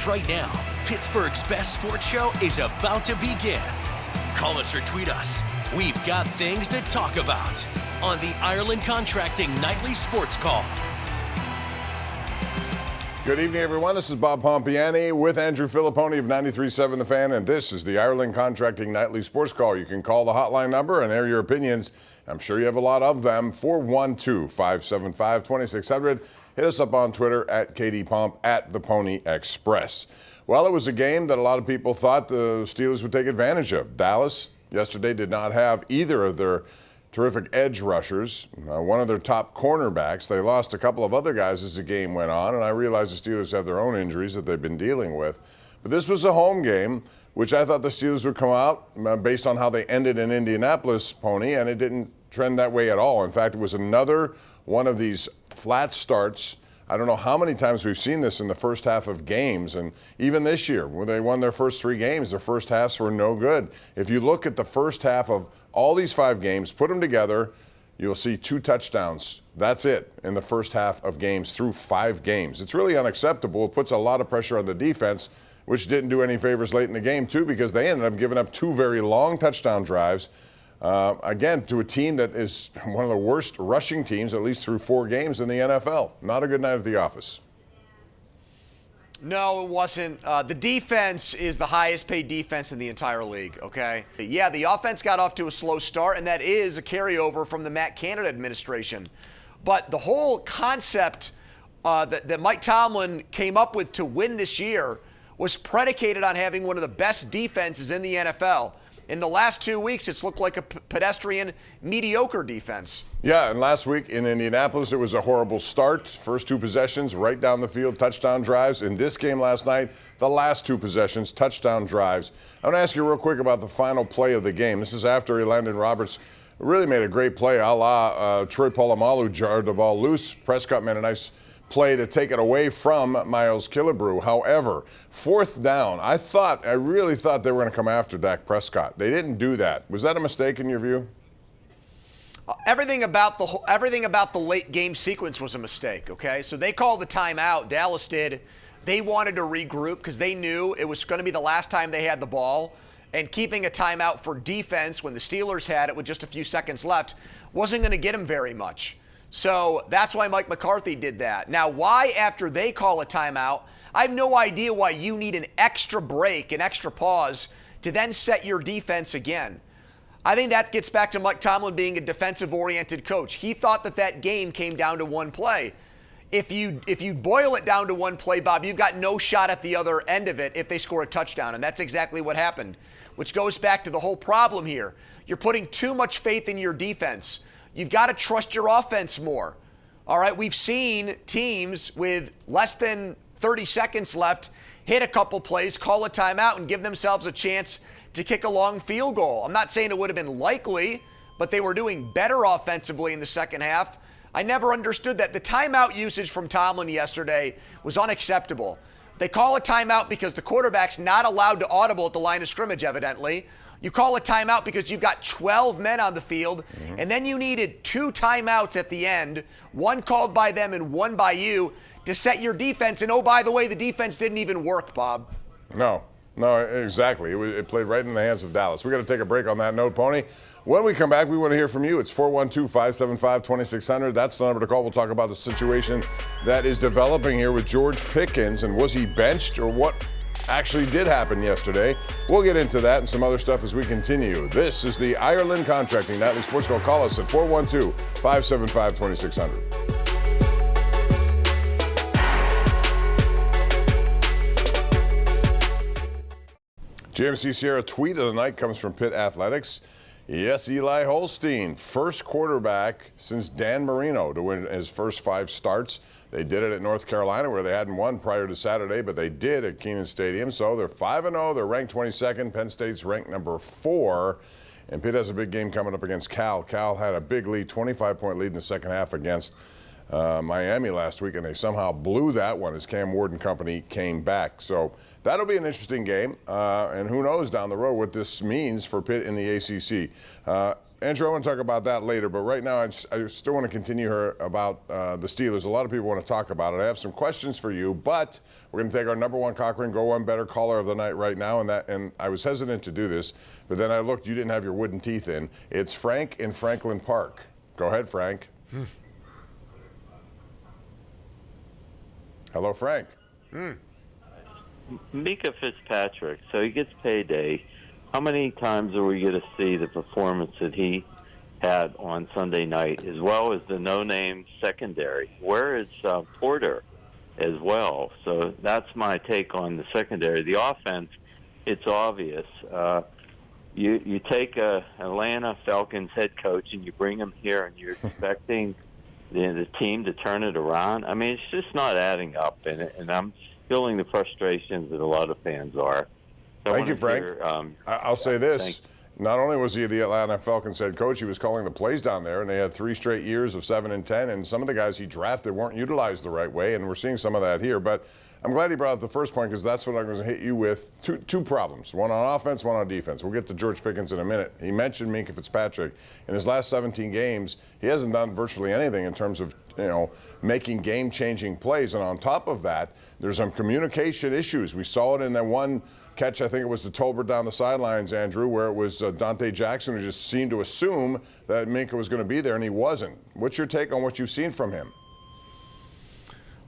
Right now, Pittsburgh's best sports show is about to begin. Call us or tweet us. We've got things to talk about on the Ireland Contracting Nightly Sports Call. Good evening, everyone. This is Bob Pompeani with Andrew Fillipponi of 93.7 The Fan, and this is the Ireland Contracting Nightly Sports Call. You can call the hotline number and air your opinions. I'm sure you have a lot of them. 412-575-2600. Hit us up on Twitter at KDPomp, at the Pony Express. Well, it was a game that a lot of people thought the Steelers would take advantage of. Dallas yesterday did not have either of their terrific edge rushers, one of their top cornerbacks. They lost a couple of other guys as the game went on, and I realize the Steelers have their own injuries that they've been dealing with. But this was a home game, which I thought the Steelers would come out based on how they ended in Indianapolis, Pony, and it didn't trend that way at all. In fact, it was another one of these flat starts. I don't know how many times we've seen this in the first half of games, and even this year, when they won their first 3 games, their first halves were no good. If you look at the first half of all these 5 games, put them together, you'll see 2 touchdowns. That's it in the first half of games through 5 games. It's really unacceptable. It puts a lot of pressure on the defense, which didn't do any favors late in the game, too, because they ended up giving up 2 very long touchdown drives. Again, to a team that is one of the worst rushing teams, at least through 4 games in the NFL. Not a good night at the office. No, it wasn't. The defense is the highest paid defense in the entire league, okay? Yeah, the offense got off to a slow start, and that is a carryover from the Matt Canada administration. But the whole concept that Mike Tomlin came up with to win this year was predicated on having one of the best defenses in the NFL. In the last 2 weeks, it's looked like a pedestrian, mediocre defense. Yeah, and last week in Indianapolis, it was a horrible start. First 2 possessions, right down the field, touchdown drives. In this game last night, the last 2 possessions, touchdown drives. I want to ask you real quick about the final play of the game. This is after Landon Roberts really made a great play, a la Troy Polamalu jarred the ball loose. Prescott made a nice play to take it away from Miles Killebrew. However, 4th down, I really thought they were going to come after Dak Prescott. They didn't do that. Was that a mistake in your view? Everything about the late game sequence was a mistake, okay? So they called the timeout. Dallas did. They wanted to regroup because they knew it was going to be the last time they had the ball. And keeping a timeout for defense when the Steelers had it with just a few seconds left wasn't going to get them very much. So that's why Mike McCarthy did that. Now, why after they call a timeout, I have no idea why you need an extra break, an extra pause to then set your defense again. I think that gets back to Mike Tomlin being a defensive-oriented coach. He thought that game came down to 1 play. If you boil it down to 1 play, Bob, you've got no shot at the other end of it if they score a touchdown, and that's exactly what happened, which goes back to the whole problem here. You're putting too much faith in your defense. You've got to trust your offense more. All right, we've seen teams with less than 30 seconds left hit a couple plays, call a timeout, and give themselves a chance to kick a long field goal. I'm not saying it would have been likely, but they were doing better offensively in the second half. I never understood that. The timeout usage from Tomlin yesterday was unacceptable. They call a timeout because the quarterback's not allowed to audible at the line of scrimmage, evidently. You call a timeout because you've got 12 men on the field, and then you needed 2 timeouts at the end, 1 called by them and 1 by you, to set your defense. And, oh, by the way, the defense didn't even work, Bob. No, exactly. It played right in the hands of Dallas. We got to take a break on that note, Pony. When we come back, we want to hear from you. It's 412-575-2600. That's the number to call. We'll talk about the situation that is developing here with George Pickens, and was he benched, or what actually did happen yesterday. We'll get into that and some other stuff as we continue. This is the Ireland Contracting Nightly Sports Call. Call us at 412-575-2600. JMC Sierra tweet of the night comes from Pitt Athletics. Yes, Eli Holstein, first quarterback since Dan Marino to win his first 5 starts. They did it at North Carolina, where they hadn't won prior to Saturday, but they did at Kenan Stadium. So they're 5-0. They're ranked 22nd. Penn State's ranked number 4. And Pitt has a big game coming up against Cal. Cal had a big lead, 25-point lead in the second half against Miami last week, and they somehow blew that one as Cam Ward and company came back. So that'll be an interesting game, and who knows down the road what this means for Pitt in the ACC. Andrew, I want to talk about that later, but right now I still want to continue here about the Steelers. A lot of people want to talk about it. I have some questions for you, but we're going to take our number one Cochran Go One Better caller of the night right now, and I was hesitant to do this, but then I looked, you didn't have your wooden teeth in. It's Frank in Franklin Park. Go ahead, Frank. Hello, Frank. Minka Fitzpatrick, so he gets payday. How many times are we going to see the performance that he had on Sunday night, as well as the no-name secondary? Where is Porter as well? So that's my take on the secondary. The offense, it's obvious. You take a Atlanta Falcons head coach and you bring him here and you're expecting the team to turn it around. I mean, it's just not adding up, and I'm feeling the frustrations that a lot of fans are. So Thank you, Frank. I'll say this. Not only was he the Atlanta Falcons head coach, he was calling the plays down there, and they had 3 straight years of 7-10, and some of the guys he drafted weren't utilized the right way, and we're seeing some of that here. But I'm glad he brought up the first point, because that's what I'm going to hit you with. Two problems, one on offense, one on defense. We'll get to George Pickens in a minute. He mentioned Minka Fitzpatrick. In his last 17 games, he hasn't done virtually anything in terms of making game-changing plays. And on top of that, there's some communication issues. We saw it in that one catch, I think it was the Tolbert down the sidelines, Andrew, where it was Dante Jackson who just seemed to assume that Minka was going to be there, and he wasn't. What's your take on what you've seen from him?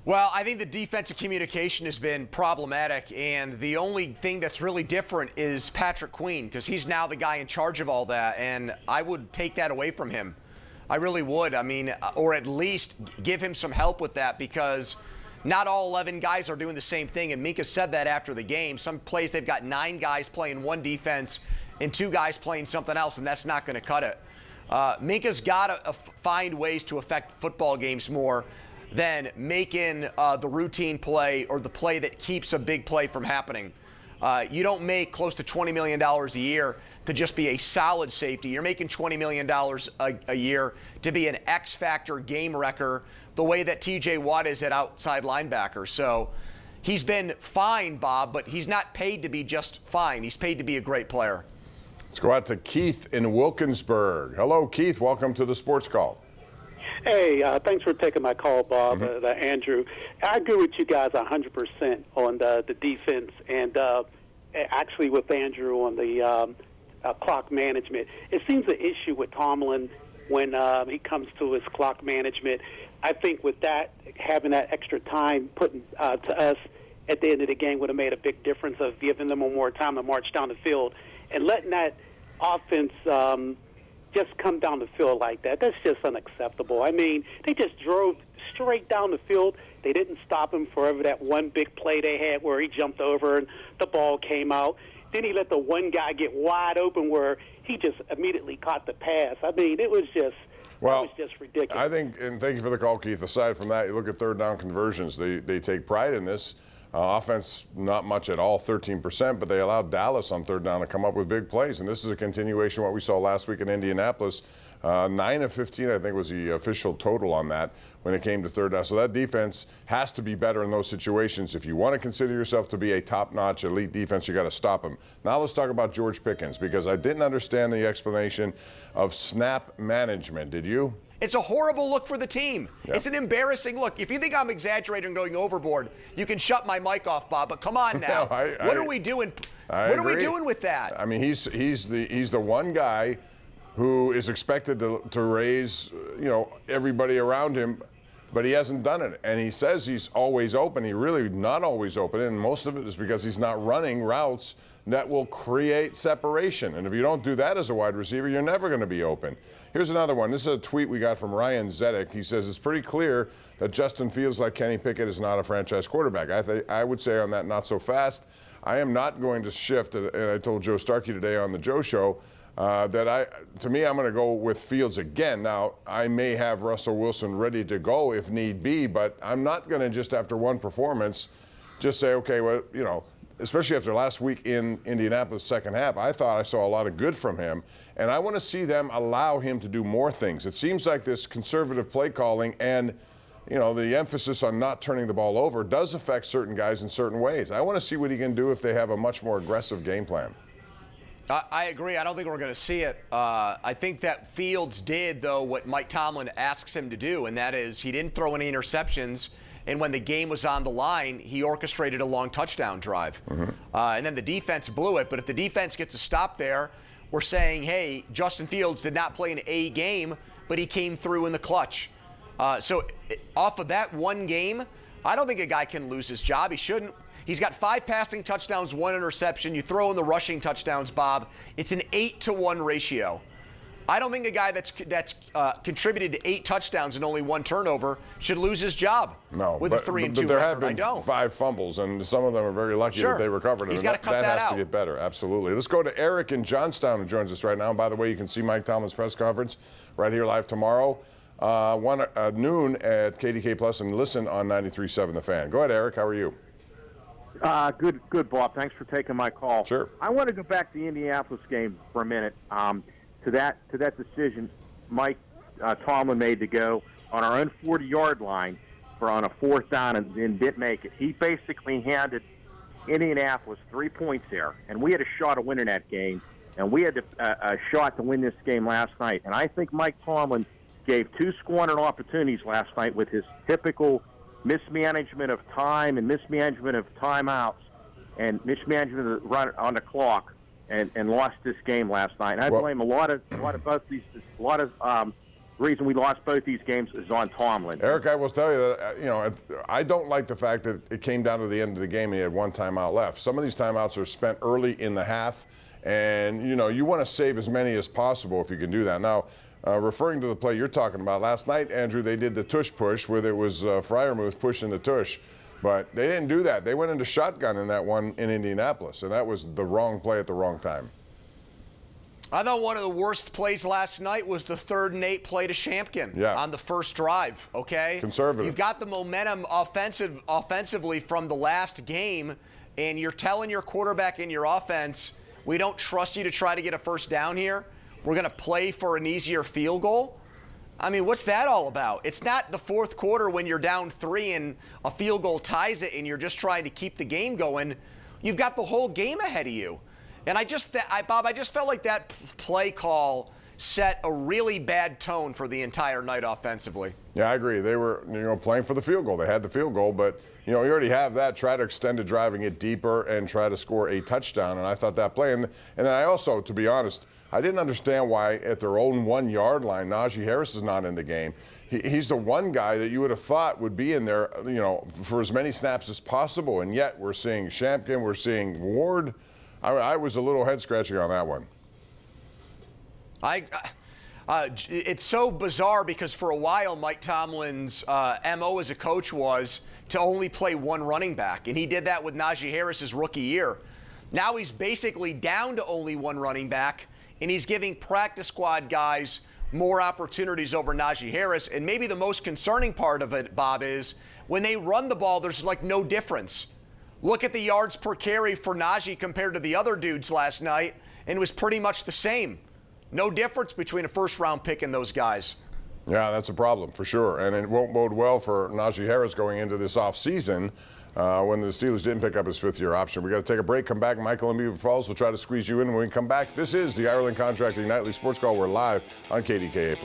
Well, I think the defensive communication has been problematic, and the only thing that's really different is Patrick Queen, because he's now the guy in charge of all that, and I would take that away from him. I really would. I mean, or at least give him some help with that, because not all 11 guys are doing the same thing, and Minka said that after the game. Some plays they've got 9 guys playing one defense and 2 guys playing something else, and that's not going to cut it. Minka's got to find ways to affect football games more than making the routine play or the play that keeps a big play from happening. You don't make close to $20 million a year to just be a solid safety. You're making $20 million a year to be an X-factor game wrecker, the way that T.J. Watt is at outside linebacker. So he's been fine, Bob, but he's not paid to be just fine. He's paid to be a great player. Let's go out to Keith in Wilkinsburg. Hello, Keith. Welcome to the Sports Call. Hey, thanks for taking my call, Bob, Andrew. I agree with you guys 100% on the defense, and actually with Andrew on the clock management. It seems an issue with Tomlin when he comes to his clock management. I think with that, having that extra time put to us at the end of the game would have made a big difference of giving them more time to march down the field and letting that offense just come down the field like that. That's just unacceptable. I mean, they just drove straight down the field. They didn't stop him for that one big play they had where he jumped over and the ball came out. Then he let the one guy get wide open where he just immediately caught the pass. I mean, it was just ridiculous. I think, and thank you for the call, Keith. Aside from that, you look at third down conversions. They take pride in this. Offense, not much at all, 13%, but they allowed Dallas on third down to come up with big plays. And this is a continuation of what we saw last week in Indianapolis. 9 of 15, I think, was the official total on that when it came to third down. So that defense has to be better in those situations. If you want to consider yourself to be a top-notch elite defense, you got to stop them. Now let's talk about George Pickens, because I didn't understand the explanation of snap management. Did you? It's a horrible look for the team. Yep. It's an embarrassing look. If you think I'm exaggerating and going overboard, you can shut my mic off, Bob. But come on now. What are we doing? What are we doing with that? I mean, he's the one guy who is expected to raise everybody around him, but he hasn't done it. And he says he's always open. He's really not always open, and most of it is because he's not running routes that will create separation. And if you don't do that as a wide receiver, you're never going to be open. Here's another one. This is a tweet we got from Ryan Zedek. He says it's pretty clear that Justin Fields, like Kenny Pickett, is not a franchise quarterback. I would say on that, not so fast. I am not going to shift, and I told Joe Starkey today on the Joe Show to me, I'm going to go with Fields again. Now, I may have Russell Wilson ready to go if need be, but I'm not going to just after one performance just say, okay, well, especially after last week in Indianapolis second half, I thought I saw a lot of good from him, and I want to see them allow him to do more things. It seems like this conservative play calling and the emphasis on not turning the ball over does affect certain guys in certain ways. I want to see what he can do if they have a much more aggressive game plan. I agree. I don't think we're going to see it. I think that Fields did, though, what Mike Tomlin asks him to do, and that is he didn't throw any interceptions. And when the game was on the line, he orchestrated a long touchdown drive. And then the defense blew it. But if the defense gets a stop there, we're saying, hey, Justin Fields did not play an A game, but he came through in the clutch. So off of that one game, I don't think a guy can lose his job. He shouldn't. He's got 5 passing touchdowns, 1 interception. You throw in the rushing touchdowns, Bob. It's an 8-to-1 ratio. I don't think a guy that's contributed to 8 touchdowns and only 1 turnover should lose his job. No, with a 3-2 record. There have been 5 fumbles, and some of them are very lucky that they recovered. He's got to cut that out. That has to get better. Absolutely. Let's go to Eric in Johnstown, who joins us right now. And by the way, you can see Mike Tomlin's press conference right here live tomorrow, noon at KDK Plus, and listen on 93.7 The Fan. Go ahead, Eric. How are you? Good, Bob. Thanks for taking my call. Sure. I want to go back to the Indianapolis game for a minute. To that decision Mike Tomlin made to go on our own 40-yard line on a 4th down and didn't make it. He basically handed Indianapolis 3 points there, and we had a shot of winning that game, and we had a shot to win this game last night. And I think Mike Tomlin gave 2 squandered opportunities last night with his typical mismanagement of time and mismanagement of timeouts and mismanagement of the run on the clock. And lost this game last night. And I blame a lot of reason we lost both these games is on Tomlin. Eric, I will tell you that I don't like the fact that it came down to the end of the game and he had 1 timeout left. Some of these timeouts are spent early in the half, and you want to save as many as possible if you can do that. Now, referring to the play you're talking about last night, Andrew, they did the tush push where there was Freiermuth pushing the tush. But they didn't do that. They went into shotgun in that one in Indianapolis, and that was the wrong play at the wrong time. I thought one of the worst plays last night was the 3rd and 8 play to Shampkin on the first drive, okay? Conservative. You've got the momentum offensively from the last game, and you're telling your quarterback and your offense, we don't trust you to try to get a first down here. We're going to play for an easier field goal. I mean, what's that all about? It's not the 4th quarter when you're down 3 and a field goal ties it and you're just trying to keep the game going. You've got the whole game ahead of you. And Bob, I just felt like that play call set a really bad tone for the entire night offensively. Yeah, I agree. They were, playing for the field goal. They had the field goal, but, you already have that. Try to extend it, driving it deeper, and try to score a touchdown. And I thought that play. And then I also, to be honest, I didn't understand why at their own 1-yard line, Najee Harris is not in the game. He's the one guy that you would have thought would be in there, for as many snaps as possible. And yet we're seeing Shampkin, we're seeing Ward. I was a little head-scratching on that one. It's so bizarre because for a while Mike Tomlin's MO as a coach was to only play 1 running back, and he did that with Najee Harris's rookie year. Now he's basically down to only 1 running back, and he's giving practice squad guys more opportunities over Najee Harris. And maybe the most concerning part of it, Bob, is when they run the ball, there's like no difference. Look at the yards per carry for Najee compared to the other dudes last night, and it was pretty much the same. No difference between a first-round pick and those guys. Yeah, that's a problem for sure, and it won't bode well for Najee Harris going into this offseason when the Steelers didn't pick up his 5th-year option. We got to take a break, come back. Michael and Beaver Falls will try to squeeze you in when we come back. This is the Ireland Contracting Nightly Sports Call. We're live on KDKA+.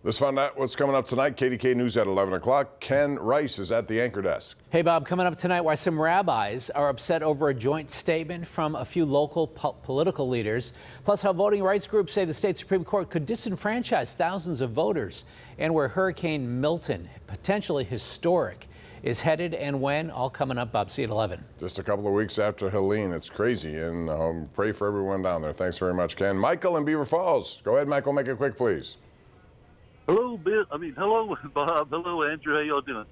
Let's find out what's coming up tonight. KDK News at 11 o'clock. Ken Rice is at the anchor desk. Hey, Bob, coming up tonight, why some rabbis are upset over a joint statement from a few local political leaders, plus how voting rights groups say the state Supreme Court could disenfranchise thousands of voters, and where Hurricane Milton, potentially historic, is headed and when, all coming up, Bob. See you at 11. Just a couple of weeks after Helene. It's crazy, and pray for everyone down there. Thanks very much, Ken. Michael in Beaver Falls. Go ahead, Michael. Make it quick, please. Hello, Bill. Hello, Bob. Hello, Andrew. How y'all doing?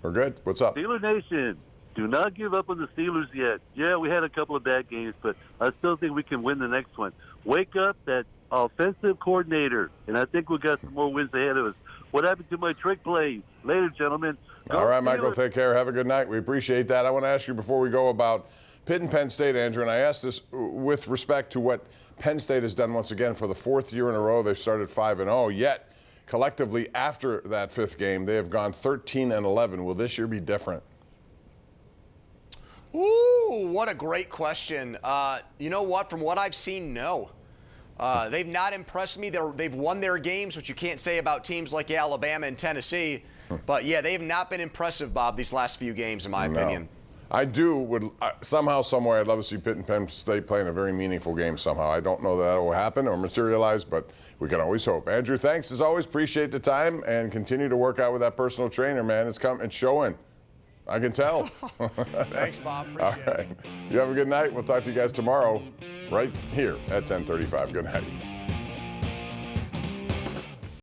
We're good. What's up? Steeler Nation, do not give up on the Steelers yet. Yeah, we had a couple of bad games, but I still think we can win the next one. Wake up that offensive coordinator, and I think we got some more wins ahead of us. What happened to my trick play? Later, gentlemen. All right, Michael, take care. Have a good night. We appreciate that. I want to ask you before we go about Pitt and Penn State, Andrew, and I ask this with respect to what Penn State has done once again for the 4th year in a row. They've started 5-0, yet collectively after that 5th game, they have gone 13-11. Will this year be different? Ooh, what a great question. You know what? From what I've seen, no. They've not impressed me. They've won their games, which you can't say about teams like Alabama and Tennessee. But, yeah, they have not been impressive, Bob, these last few games, in my opinion. I would somehow, some way, I'd love to see Pitt and Penn State playing a very meaningful game somehow. I don't know that will happen or materialize, but we can always hope. Andrew, thanks as always. Appreciate the time and continue to work out with that personal trainer, man. It's showing. I can tell. Thanks, Bob. Appreciate it. You have a good night. We'll talk to you guys tomorrow right here at 10:35. Good night.